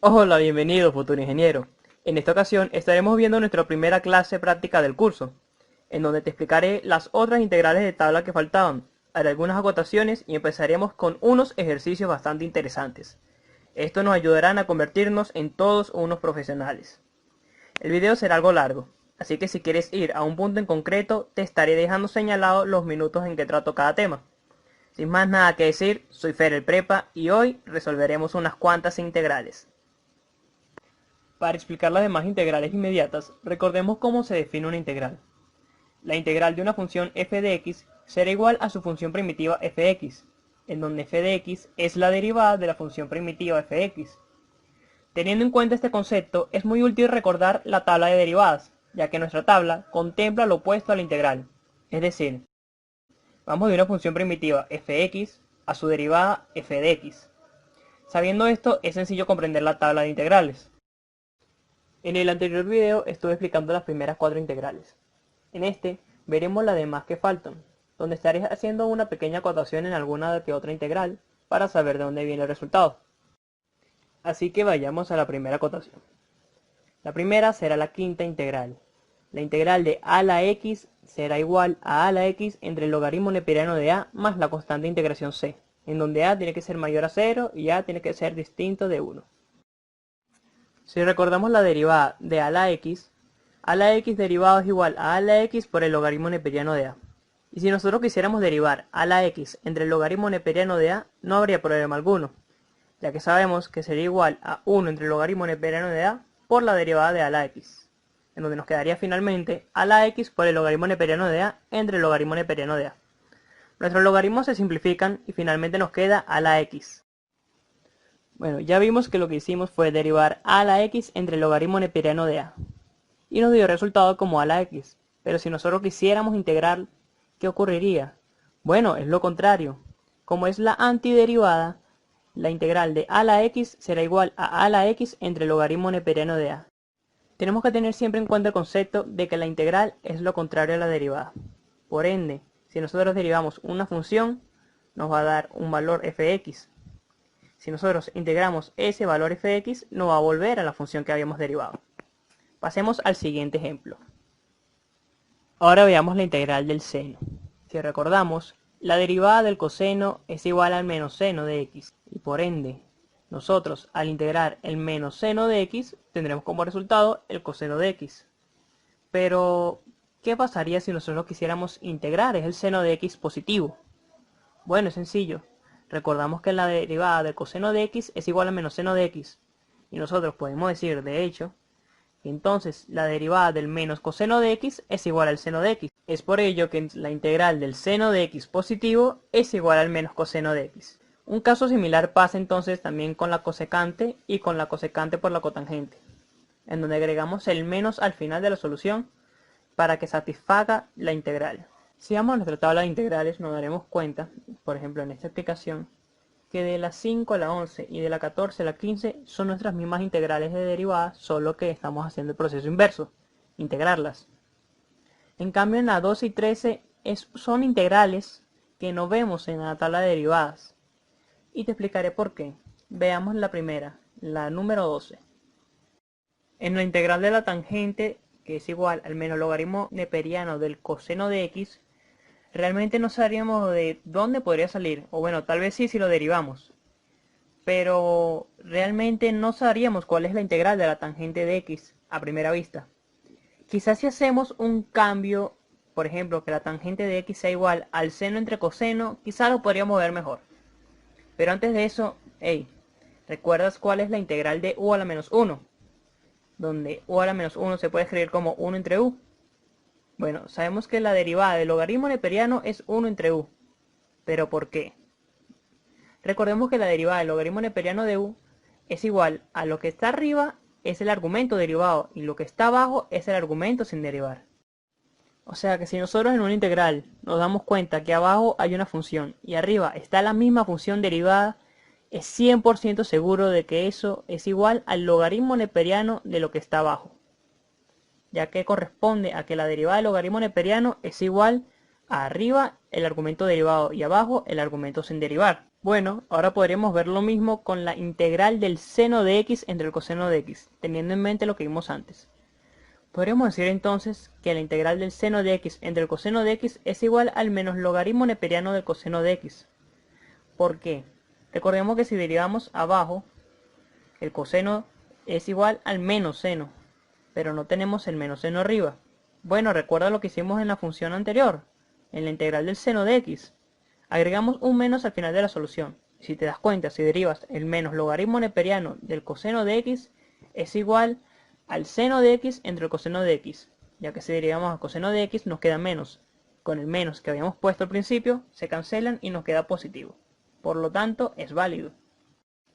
Hola, bienvenido futuro ingeniero. En esta ocasión estaremos viendo nuestra primera clase práctica del curso, en donde te explicaré las otras integrales de tabla que faltaban, haré algunas acotaciones y empezaremos con unos ejercicios bastante interesantes. Estos nos ayudarán a convertirnos en todos unos profesionales. El video será algo largo, así que si quieres ir a un punto en concreto, te estaré dejando señalados los minutos en que trato cada tema. Sin más nada que decir, soy Fer el Prepa y hoy resolveremos unas cuantas integrales. Para explicar las demás integrales inmediatas, recordemos cómo se define una integral. La integral de una función f de x será igual a su función primitiva fx, en donde f de x es la derivada de la función primitiva fx. Teniendo en cuenta este concepto, es muy útil recordar la tabla de derivadas, ya que nuestra tabla contempla lo opuesto a la integral. Es decir, vamos de una función primitiva fx a su derivada f de x. Sabiendo esto, es sencillo comprender la tabla de integrales. En el anterior video estuve explicando las primeras 4 integrales. En este veremos las demás que faltan, donde estaré haciendo una pequeña acotación en alguna que otra integral para saber de dónde viene el resultado. Así que vayamos a la primera acotación. La primera será la quinta integral. La integral de a a la x será igual a la x entre el logaritmo neperiano de a más la constante de integración c, en donde a tiene que ser mayor a 0 y a tiene que ser distinto de 1. Si recordamos la derivada de a la x derivado es igual a la x por el logaritmo neperiano de a. Y si nosotros quisiéramos derivar a la x entre el logaritmo neperiano de a, no habría problema alguno, ya que sabemos que sería igual a 1 entre el logaritmo neperiano de a por la derivada de a la x, en donde nos quedaría finalmente a la x por el logaritmo neperiano de a entre el logaritmo neperiano de a. Nuestros logaritmos se simplifican y finalmente nos queda a la x. Bueno, ya vimos que lo que hicimos fue derivar a la x entre el logaritmo neperiano de a. Y nos dio resultado como a la x. Pero si nosotros quisiéramos integrar, ¿qué ocurriría? Bueno, es lo contrario. Como es la antiderivada, la integral de a la x será igual a la x entre el logaritmo neperiano de a. Tenemos que tener siempre en cuenta el concepto de que la integral es lo contrario a la derivada. Por ende, si nosotros derivamos una función, nos va a dar un valor fx. Si nosotros integramos ese valor fx, nos va a volver a la función que habíamos derivado. Pasemos al siguiente ejemplo. Ahora veamos la integral del seno. Si recordamos, la derivada del coseno es igual al menos seno de x. Y por ende, nosotros al integrar el menos seno de x, tendremos como resultado el coseno de x. Pero, ¿qué pasaría si nosotros quisiéramos integrar el seno de x positivo? Bueno, es sencillo. Recordamos que la derivada del coseno de x es igual a menos seno de x. Y nosotros podemos decir, de hecho, que entonces la derivada del menos coseno de x es igual al seno de x. Es por ello que la integral del seno de x positivo es igual al menos coseno de x. Un caso similar pasa entonces también con la cosecante y con la cosecante por la cotangente, en donde agregamos el menos al final de la solución para que satisfaga la integral. Si vamos a nuestra tabla de integrales nos daremos cuenta, por ejemplo en esta explicación, que de la 5 a la 11 y de la 14 a la 15 son nuestras mismas integrales de derivadas, solo que estamos haciendo el proceso inverso, integrarlas. En cambio en la 12 y 13 son integrales que no vemos en la tabla de derivadas. Y te explicaré por qué. Veamos la primera, la número 12. En la integral de la tangente, que es igual al menos logaritmo neperiano del coseno de x, realmente no sabríamos de dónde podría salir, o bueno, tal vez sí si lo derivamos. Pero realmente no sabríamos cuál es la integral de la tangente de x a primera vista. Quizás si hacemos un cambio, por ejemplo, que la tangente de x sea igual al seno entre coseno, quizás lo podríamos ver mejor. Pero antes de eso, hey, ¿recuerdas cuál es la integral de u a la menos 1? Donde u a la menos 1 se puede escribir como 1 entre u. Bueno, sabemos que la derivada del logaritmo neperiano es 1 entre u. ¿Pero por qué? Recordemos que la derivada del logaritmo neperiano de u es igual a lo que está arriba es el argumento derivado y lo que está abajo es el argumento sin derivar. O sea que si nosotros en una integral nos damos cuenta que abajo hay una función y arriba está la misma función derivada, es 100% seguro de que eso es igual al logaritmo neperiano de lo que está abajo, ya que corresponde a que la derivada del logaritmo neperiano es igual a arriba el argumento derivado y abajo el argumento sin derivar. Bueno, ahora podríamos ver lo mismo con la integral del seno de x entre el coseno de x, teniendo en mente lo que vimos antes. Podríamos decir entonces que la integral del seno de x entre el coseno de x es igual al menos logaritmo neperiano del coseno de x. ¿Por qué? Recordemos que si derivamos abajo, el coseno es igual al menos seno, pero no tenemos el menos seno arriba. Bueno, recuerda lo que hicimos en la función anterior, en la integral del seno de x. Agregamos un menos al final de la solución. Si te das cuenta, si derivas el menos logaritmo neperiano del coseno de x, es igual al seno de x entre el coseno de x. Ya que si derivamos al coseno de x nos queda menos. Con el menos que habíamos puesto al principio, se cancelan y nos queda positivo. Por lo tanto, es válido.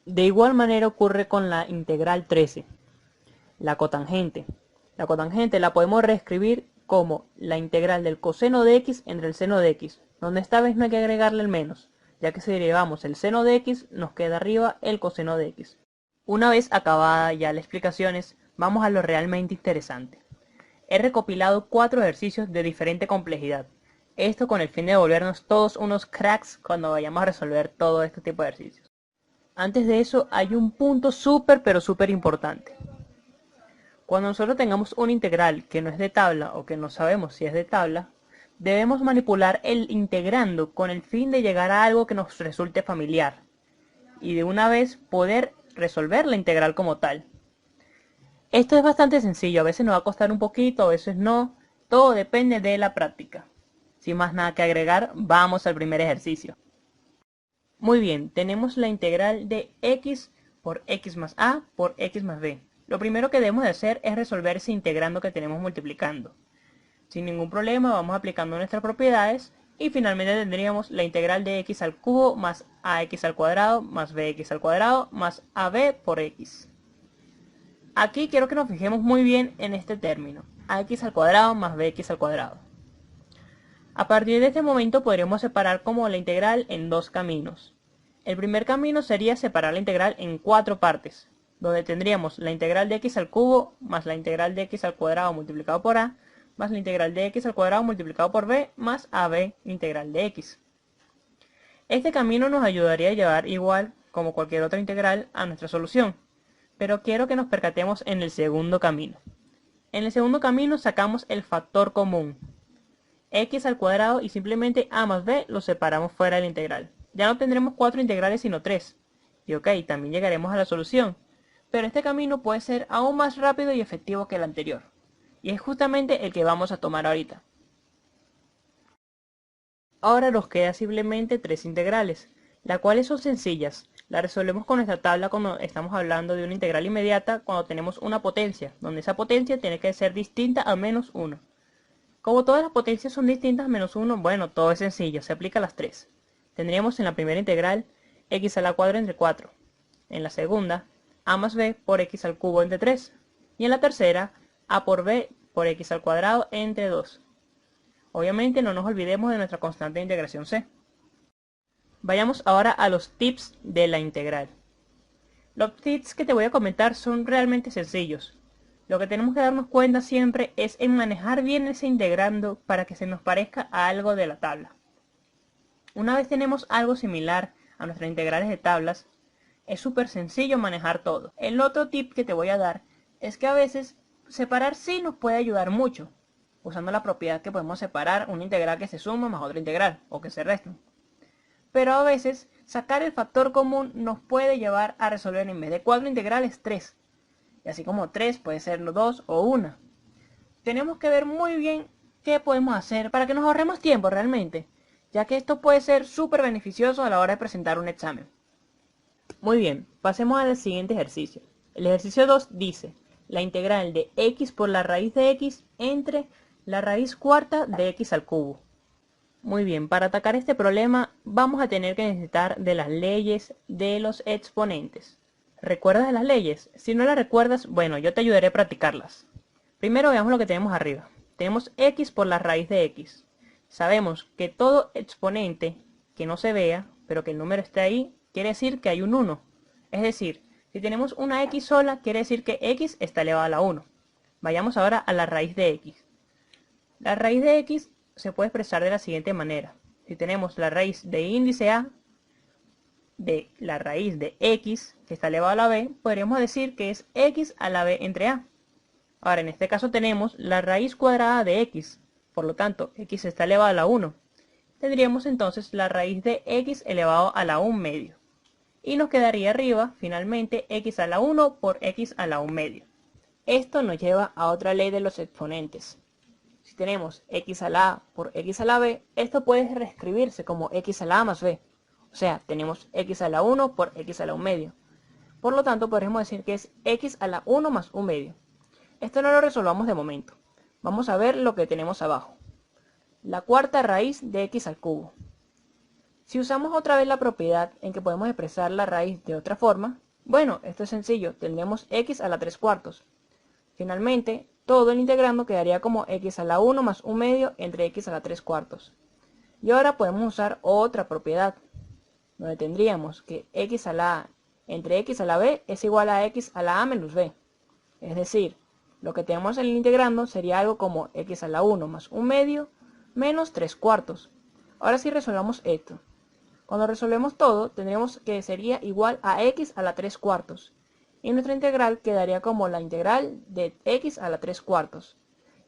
De igual manera ocurre con la integral 13, la cotangente. La cotangente la podemos reescribir como la integral del coseno de x entre el seno de x, donde esta vez no hay que agregarle el menos, ya que si derivamos el seno de x nos queda arriba el coseno de x. Una vez acabada ya las explicaciones, vamos a lo realmente interesante. He recopilado 4 ejercicios de diferente complejidad, esto con el fin de volvernos todos unos cracks cuando vayamos a resolver todo este tipo de ejercicios. Antes de eso hay un punto súper pero súper importante. Cuando nosotros tengamos una integral que no es de tabla o que no sabemos si es de tabla, debemos manipular el integrando con el fin de llegar a algo que nos resulte familiar y de una vez poder resolver la integral como tal. Esto es bastante sencillo, a veces nos va a costar un poquito, a veces no, todo depende de la práctica. Sin más nada que agregar, vamos al primer ejercicio. Muy bien, tenemos la integral de x por x más a por x más b. Lo primero que debemos de hacer es resolver ese integrando que tenemos multiplicando. Sin ningún problema vamos aplicando nuestras propiedades y finalmente tendríamos la integral de x al cubo más ax al cuadrado más bx al cuadrado más ab por x. Aquí quiero que nos fijemos muy bien en este término, ax al cuadrado más bx al cuadrado. A partir de este momento podríamos separar como la integral en dos caminos. El primer camino sería separar la integral en 4 partes, donde tendríamos la integral de x al cubo más la integral de x al cuadrado multiplicado por a, más la integral de x al cuadrado multiplicado por b, más ab integral de x. Este camino nos ayudaría a llevar igual, como cualquier otra integral, a nuestra solución, pero quiero que nos percatemos en el segundo camino. En el segundo camino sacamos el factor común, x al cuadrado, y simplemente a más b lo separamos fuera de la integral. Ya no tendremos 4 integrales sino 3. Y ok, también llegaremos a la solución. Pero este camino puede ser aún más rápido y efectivo que el anterior. Y es justamente el que vamos a tomar ahorita. Ahora nos queda simplemente 3 integrales, las cuales son sencillas. Las resolvemos con nuestra tabla cuando estamos hablando de una integral inmediata cuando tenemos una potencia, donde esa potencia tiene que ser distinta a menos 1. Como todas las potencias son distintas a menos 1, bueno, todo es sencillo, se aplica a las 3. Tendríamos en la primera integral x a la cuadrada entre 4. En la segunda, a más b por x al cubo entre 3. Y en la tercera, a por b por x al cuadrado entre 2. Obviamente no nos olvidemos de nuestra constante de integración c. Vayamos ahora a los tips de la integral. Los tips que te voy a comentar son realmente sencillos. Lo que tenemos que darnos cuenta siempre es en manejar bien ese integrando para que se nos parezca a algo de la tabla. Una vez tenemos algo similar a nuestras integrales de tablas, es súper sencillo manejar todo. El otro tip que te voy a dar es que a veces separar sí nos puede ayudar mucho, usando la propiedad que podemos separar una integral que se suma más otra integral o que se restan. Pero a veces sacar el factor común nos puede llevar a resolver en vez de 4 integrales 3. Y así como 3 puede ser 2 o 1. Tenemos que ver muy bien qué podemos hacer para que nos ahorremos tiempo realmente, ya que esto puede ser súper beneficioso a la hora de presentar un examen. Muy bien, pasemos al siguiente ejercicio. El ejercicio 2 dice, la integral de x por la raíz de x entre la raíz cuarta de x al cubo. Muy bien, para atacar este problema vamos a tener que necesitar de las leyes de los exponentes. ¿Recuerdas de las leyes? Si no las recuerdas, bueno, yo te ayudaré a practicarlas. Primero veamos lo que tenemos arriba. Tenemos x por la raíz de x. Sabemos que todo exponente que no se vea, pero que el número esté ahí, quiere decir que hay un 1. Es decir, si tenemos una x sola, quiere decir que x está elevado a la 1. Vayamos ahora a la raíz de x. La raíz de x se puede expresar de la siguiente manera. Si tenemos la raíz de índice a, de la raíz de x, que está elevado a la b, podríamos decir que es x a la b entre a. Ahora, en este caso tenemos la raíz cuadrada de x, por lo tanto, x está elevado a la 1. Tendríamos entonces la raíz de x elevado a la 1 medio. Y nos quedaría arriba, finalmente, x a la 1 por x a la 1 medio. Esto nos lleva a otra ley de los exponentes. Si tenemos x a la a por x a la b, esto puede reescribirse como x a la a más b. O sea, tenemos x a la 1 por x a la 1 medio. Por lo tanto, podríamos decir que es x a la 1 más 1 medio. Esto no lo resolvamos de momento. Vamos a ver lo que tenemos abajo. La cuarta raíz de x al cubo. Si usamos otra vez la propiedad en que podemos expresar la raíz de otra forma, bueno, esto es sencillo, tendremos x a la 3 cuartos. Finalmente, todo el integrando quedaría como x a la 1 más 1 medio entre x a la 3 cuartos. Y ahora podemos usar otra propiedad, donde tendríamos que x a la a entre x a la b es igual a x a la a menos b. Es decir, lo que tenemos en el integrando sería algo como x a la 1 más 1 medio menos 3 cuartos. Ahora sí resolvamos esto. Cuando resolvemos todo, tendremos que sería igual a x a la 3 cuartos. Y nuestra integral quedaría como la integral de x a la 3 cuartos.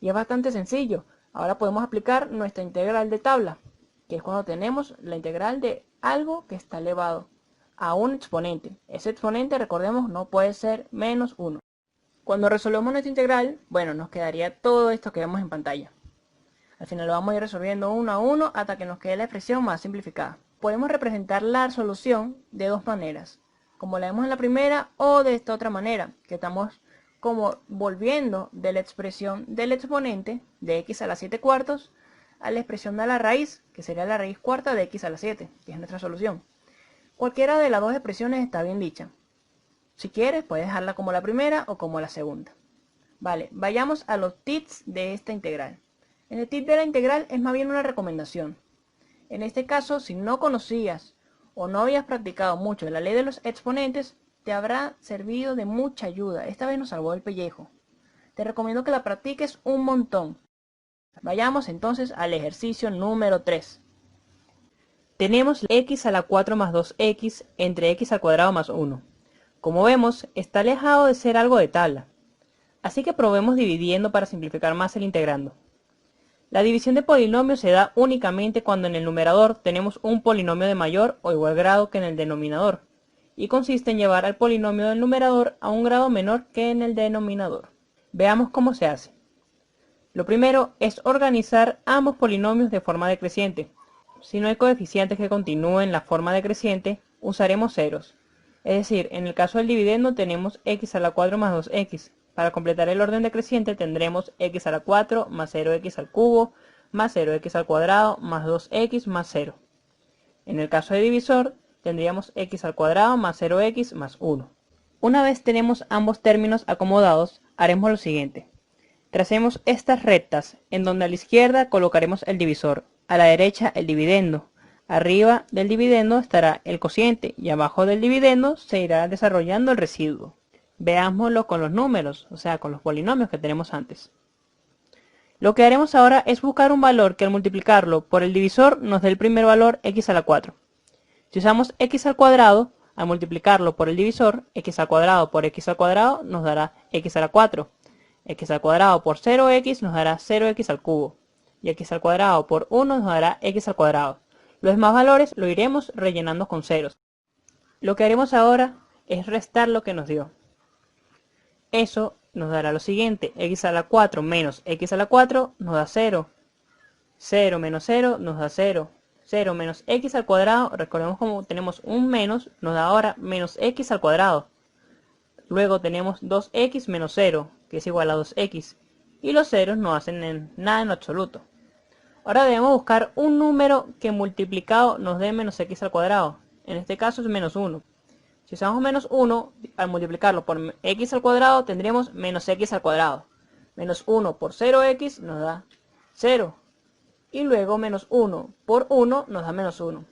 Y es bastante sencillo. Ahora podemos aplicar nuestra integral de tabla, que es cuando tenemos la integral de algo que está elevado a un exponente. Ese exponente, recordemos, no puede ser menos 1. Cuando resolvemos nuestra integral, bueno, nos quedaría todo esto que vemos en pantalla. Al final lo vamos a ir resolviendo uno a uno hasta que nos quede la expresión más simplificada. Podemos representar la solución de dos maneras, como la vemos en la primera o de esta otra manera, que estamos como volviendo de la expresión del exponente de x a la 7 cuartos a la expresión de la raíz, que sería la raíz cuarta de x a la 7, que es nuestra solución. Cualquiera de las dos expresiones está bien dicha. Si quieres, puedes dejarla como la primera o como la segunda. Vale, vayamos a los tips de esta integral. En el tip de la integral es más bien una recomendación. En este caso, si no conocías o no habías practicado mucho la ley de los exponentes, te habrá servido de mucha ayuda. Esta vez nos salvó el pellejo. Te recomiendo que la practiques un montón. Vayamos entonces al ejercicio número 3. Tenemos x a la 4 más 2x entre x al cuadrado más 1. Como vemos, está alejado de ser algo de tabla. Así que probemos dividiendo para simplificar más el integrando. La división de polinomios se da únicamente cuando en el numerador tenemos un polinomio de mayor o igual grado que en el denominador, y consiste en llevar al polinomio del numerador a un grado menor que en el denominador. Veamos cómo se hace. Lo primero es organizar ambos polinomios de forma decreciente. Si no hay coeficientes que continúen la forma decreciente, usaremos ceros. Es decir, en el caso del dividendo tenemos x a la 4 más 2x. Para completar el orden decreciente tendremos x a la 4 más 0x al cubo más 0x al cuadrado más 2x más 0. En el caso de divisor tendríamos x al cuadrado más 0x más 1. Una vez tenemos ambos términos acomodados, haremos lo siguiente. Tracemos estas rectas, en donde a la izquierda colocaremos el divisor, a la derecha el dividendo. Arriba del dividendo estará el cociente y abajo del dividendo se irá desarrollando el residuo. Veámoslo con los números, o sea, con los polinomios que tenemos antes. Lo que haremos ahora es buscar un valor que al multiplicarlo por el divisor nos dé el primer valor x a la 4. Si usamos x al cuadrado, al multiplicarlo por el divisor, x al cuadrado por x al cuadrado nos dará x a la 4. X al cuadrado por 0x nos dará 0x al cubo. Y x al cuadrado por 1 nos dará x al cuadrado. Los demás valores lo iremos rellenando con ceros. Lo que haremos ahora es restar lo que nos dio. Eso nos dará lo siguiente. X a la 4 menos x a la 4 nos da 0. 0 menos 0 nos da 0. 0 menos x al cuadrado, recordemos como tenemos un menos, nos da ahora menos x al cuadrado. Luego tenemos 2x menos 0, que es igual a 2x. Y los ceros no hacen nada en lo absoluto. Ahora debemos buscar un número que multiplicado nos dé menos x al cuadrado. En este caso es menos 1. Si usamos menos 1, al multiplicarlo por x al cuadrado tendríamos menos x al cuadrado. Menos 1 por 0x nos da 0. Y luego menos 1 por 1 nos da menos 1.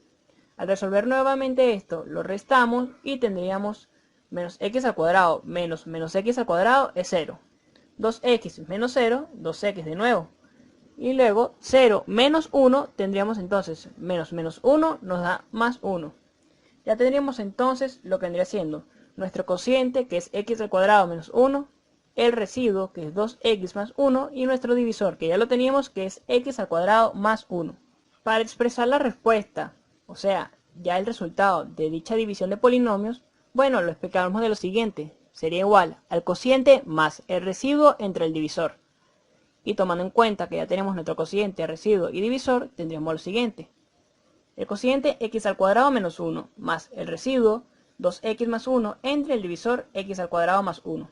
Al resolver nuevamente esto, lo restamos y tendríamos menos x al cuadrado menos x al cuadrado es 0. 2x menos 0, 2x de nuevo. Y luego 0 menos 1 tendríamos entonces menos 1 nos da más 1. Ya tendríamos entonces lo que vendría siendo nuestro cociente, que es x al cuadrado menos 1, el residuo, que es 2x más 1, y nuestro divisor, que ya lo teníamos, que es x al cuadrado más 1. Para expresar la respuesta, o sea, ya el resultado de dicha división de polinomios, bueno, lo explicamos de lo siguiente. Sería igual al cociente más el residuo entre el divisor. Y tomando en cuenta que ya tenemos nuestro cociente, residuo y divisor, tendríamos lo siguiente. El cociente x al cuadrado menos 1 más el residuo 2x más 1 entre el divisor x al cuadrado más 1.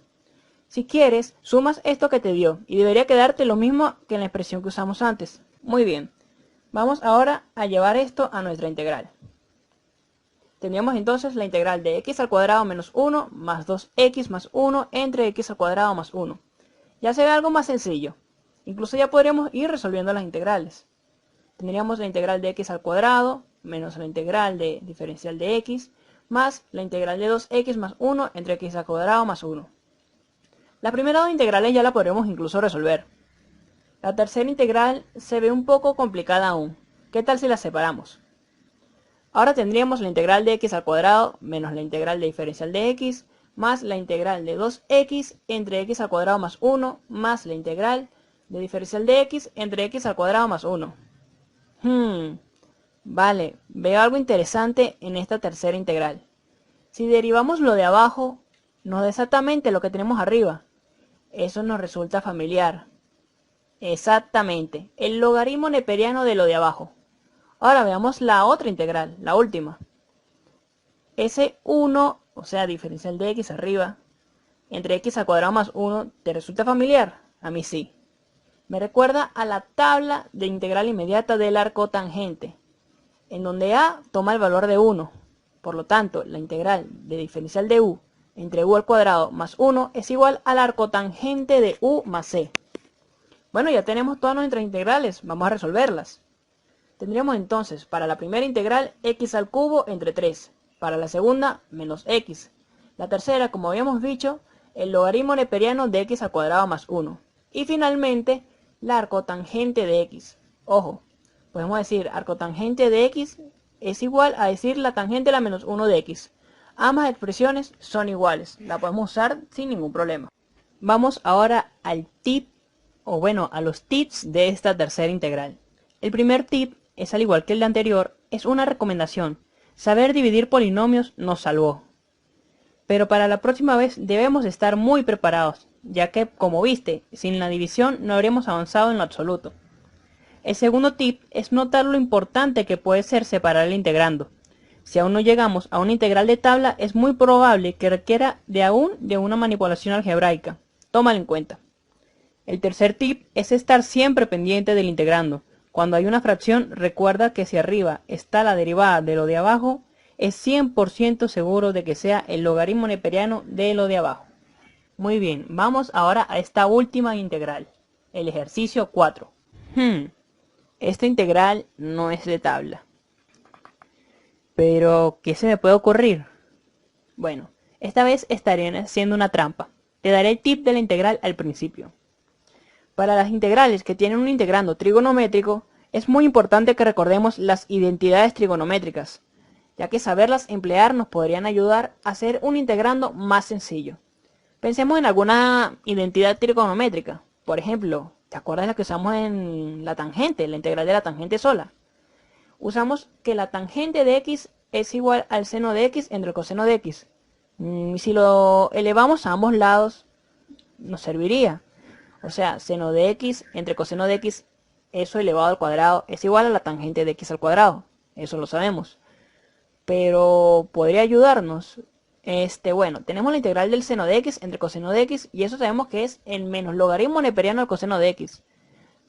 Si quieres, sumas esto que te dio y debería quedarte lo mismo que en la expresión que usamos antes. Muy bien. Vamos ahora a llevar esto a nuestra integral. Tendríamos entonces la integral de x al cuadrado menos 1 más 2x más 1 entre x al cuadrado más 1. Ya se ve algo más sencillo. Incluso ya podríamos ir resolviendo las integrales. Tendríamos la integral de x al cuadrado menos la integral de diferencial de x más la integral de 2x más 1 entre x al cuadrado más 1. Las primeras dos integrales ya la podremos incluso resolver. La tercera integral se ve un poco complicada aún. ¿Qué tal si la separamos? Ahora tendríamos la integral de x al cuadrado menos la integral de diferencial de x más la integral de 2x entre x al cuadrado más 1 más la integral de diferencial de x entre x al cuadrado más 1. Vale, veo algo interesante en esta tercera integral. Si derivamos lo de abajo, nos da exactamente lo que tenemos arriba. Eso nos resulta familiar. Exactamente, el logaritmo neperiano de lo de abajo. Ahora veamos la otra integral, la última. Ese 1, o sea, diferencial de x arriba, entre x al cuadrado más 1, ¿te resulta familiar? A mí sí. Me recuerda a la tabla de integral inmediata del arco tangente, en donde a toma el valor de 1. Por lo tanto, la integral de diferencial de u entre u al cuadrado más 1 es igual al arco tangente de u más c. Bueno, ya tenemos todas nuestras integrales, vamos a resolverlas. Tendríamos entonces para la primera integral x al cubo entre 3, para la segunda menos x. La tercera, como habíamos dicho, el logaritmo neperiano de x al cuadrado más 1. Y finalmente, la arcotangente de x. Ojo, podemos decir arcotangente de x es igual a decir la tangente de la menos 1 de x. Ambas expresiones son iguales, la podemos usar sin ningún problema. Vamos ahora al tip, o bueno, a los tips de esta tercera integral. El primer tip es, al igual que el de anterior, es una recomendación. Saber dividir polinomios nos salvó. Pero para la próxima vez debemos estar muy preparados, ya que, como viste, sin la división no habríamos avanzado en lo absoluto. El segundo tip es notar lo importante que puede ser separar el integrando. Si aún no llegamos a una integral de tabla, es muy probable que requiera de una manipulación algebraica. Tómalo en cuenta. El tercer tip es estar siempre pendiente del integrando. Cuando hay una fracción, recuerda que si arriba está la derivada de lo de abajo, es 100% seguro de que sea el logaritmo neperiano de lo de abajo. Muy bien, vamos ahora a esta última integral, el ejercicio 4. Esta integral no es de tabla. Pero, ¿qué se me puede ocurrir? Bueno, esta vez estaré haciendo una trampa. Te daré el tip de la integral al principio. Para las integrales que tienen un integrando trigonométrico, es muy importante que recordemos las identidades trigonométricas, ya que saberlas emplear nos podrían ayudar a hacer un integrando más sencillo. Pensemos en alguna identidad trigonométrica. Por ejemplo, ¿te acuerdas de la que usamos en la tangente, la integral de la tangente sola? Usamos que la tangente de x es igual al seno de x entre el coseno de x. Si lo elevamos a ambos lados, nos serviría. O sea, seno de x entre coseno de x, eso elevado al cuadrado, es igual a la tangente de x al cuadrado. Eso lo sabemos. Pero podría ayudarnos. Bueno, tenemos la integral del seno de x entre coseno de x, y eso sabemos que es el menos logaritmo neperiano al coseno de x.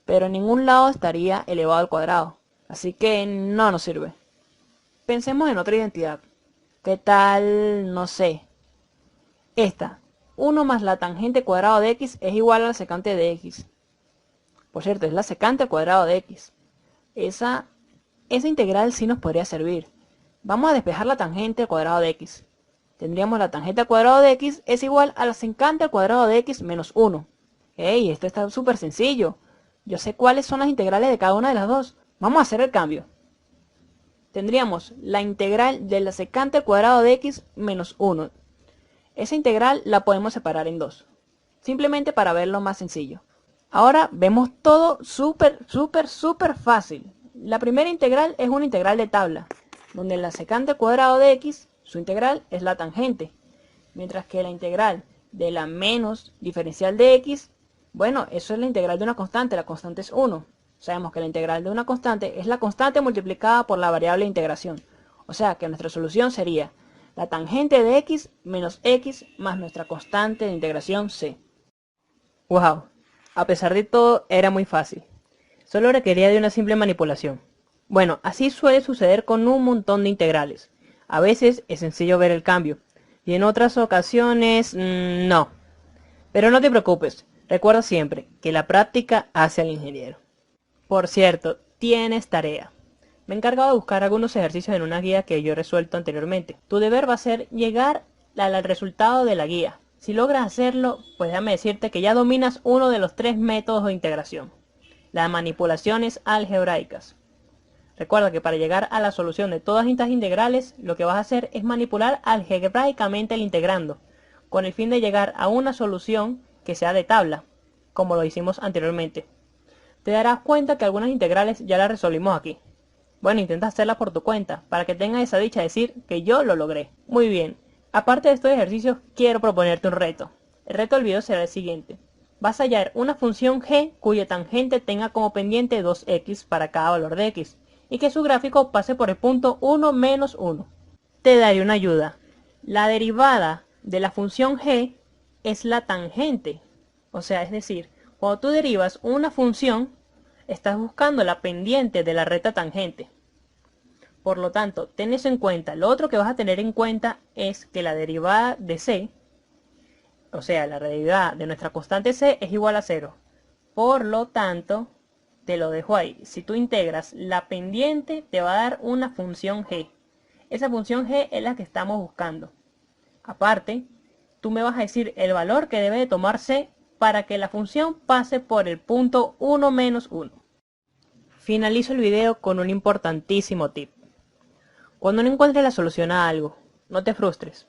Pero en ningún lado estaría elevado al cuadrado. Así que no nos sirve. Pensemos en otra identidad. ¿Qué tal? No sé. Esta. 1 más la tangente cuadrado de x es igual a la secante de x. Por cierto, es la secante al cuadrado de x. Esa integral sí nos podría servir. Vamos a despejar la tangente al cuadrado de x. Tendríamos la tangente al cuadrado de x es igual a la secante al cuadrado de x menos 1. ¡Ey! Esto está súper sencillo. Yo sé cuáles son las integrales de cada una de las dos. Vamos a hacer el cambio. tendríamos la integral de la secante al cuadrado de x menos 1. Esa integral la podemos separar en dos, simplemente para verlo más sencillo. Ahora vemos todo súper fácil. La primera integral es una integral de tabla, donde la secante al cuadrado de x, su integral es la tangente, mientras que la integral de la menos diferencial de x, bueno, eso es la integral de una constante, la constante es 1. Sabemos que la integral de una constante es la constante multiplicada por la variable de integración. O sea que nuestra solución sería la tangente de x menos x más nuestra constante de integración c. ¡Wow! A pesar de todo, era muy fácil. Solo requería de una simple manipulación. Bueno, así suele suceder con un montón de integrales. A veces es sencillo ver el cambio, y en otras ocasiones no. Pero no te preocupes, recuerda siempre que la práctica hace al ingeniero. Por cierto, tienes tarea. Me he encargado de buscar algunos ejercicios en una guía que yo he resuelto anteriormente. Tu deber va a ser llegar al resultado de la guía. Si logras hacerlo, pues déjame decirte que ya dominas uno de los 3 métodos de integración, las manipulaciones algebraicas. Recuerda que para llegar a la solución de todas estas integrales, lo que vas a hacer es manipular algebraicamente el integrando, con el fin de llegar a una solución que sea de tabla, como lo hicimos anteriormente. Te darás cuenta que algunas integrales ya las resolvimos aquí. Bueno, intenta hacerlas por tu cuenta, para que tengas esa dicha de decir que yo lo logré. Muy bien, aparte de estos ejercicios, quiero proponerte un reto. El reto del video será el siguiente. Vas a hallar una función g cuya tangente tenga como pendiente 2x para cada valor de x, y que su gráfico pase por el punto 1 menos 1. Te daré una ayuda. La derivada de la función g es la tangente. O sea, es decir, cuando tú derivas una función, estás buscando la pendiente de la recta tangente. Por lo tanto, ten eso en cuenta. Lo otro que vas a tener en cuenta es que la derivada de c, o sea, la derivada de nuestra constante c es igual a 0. Por lo tanto, te lo dejo ahí. Si tú integras la pendiente, te va a dar una función g. Esa función g es la que estamos buscando. Aparte, tú me vas a decir el valor que debe de tomar c para que la función pase por el punto 1 menos 1. Finalizo el video con un importantísimo tip. Cuando no encuentres la solución a algo, no te frustres.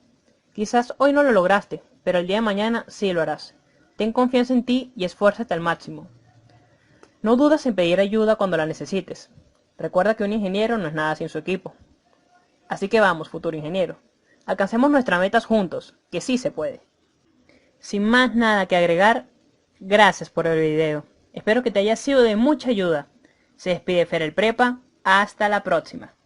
Quizás hoy no lo lograste, pero el día de mañana sí lo harás. Ten confianza en ti y esfuérzate al máximo. No dudes en pedir ayuda cuando la necesites. Recuerda que un ingeniero no es nada sin su equipo. Así que vamos, futuro ingeniero. Alcancemos nuestras metas juntos, que sí se puede. Sin más nada que agregar, gracias por el video. Espero que te haya sido de mucha ayuda. Se despide Fer el Prepa. Hasta la próxima.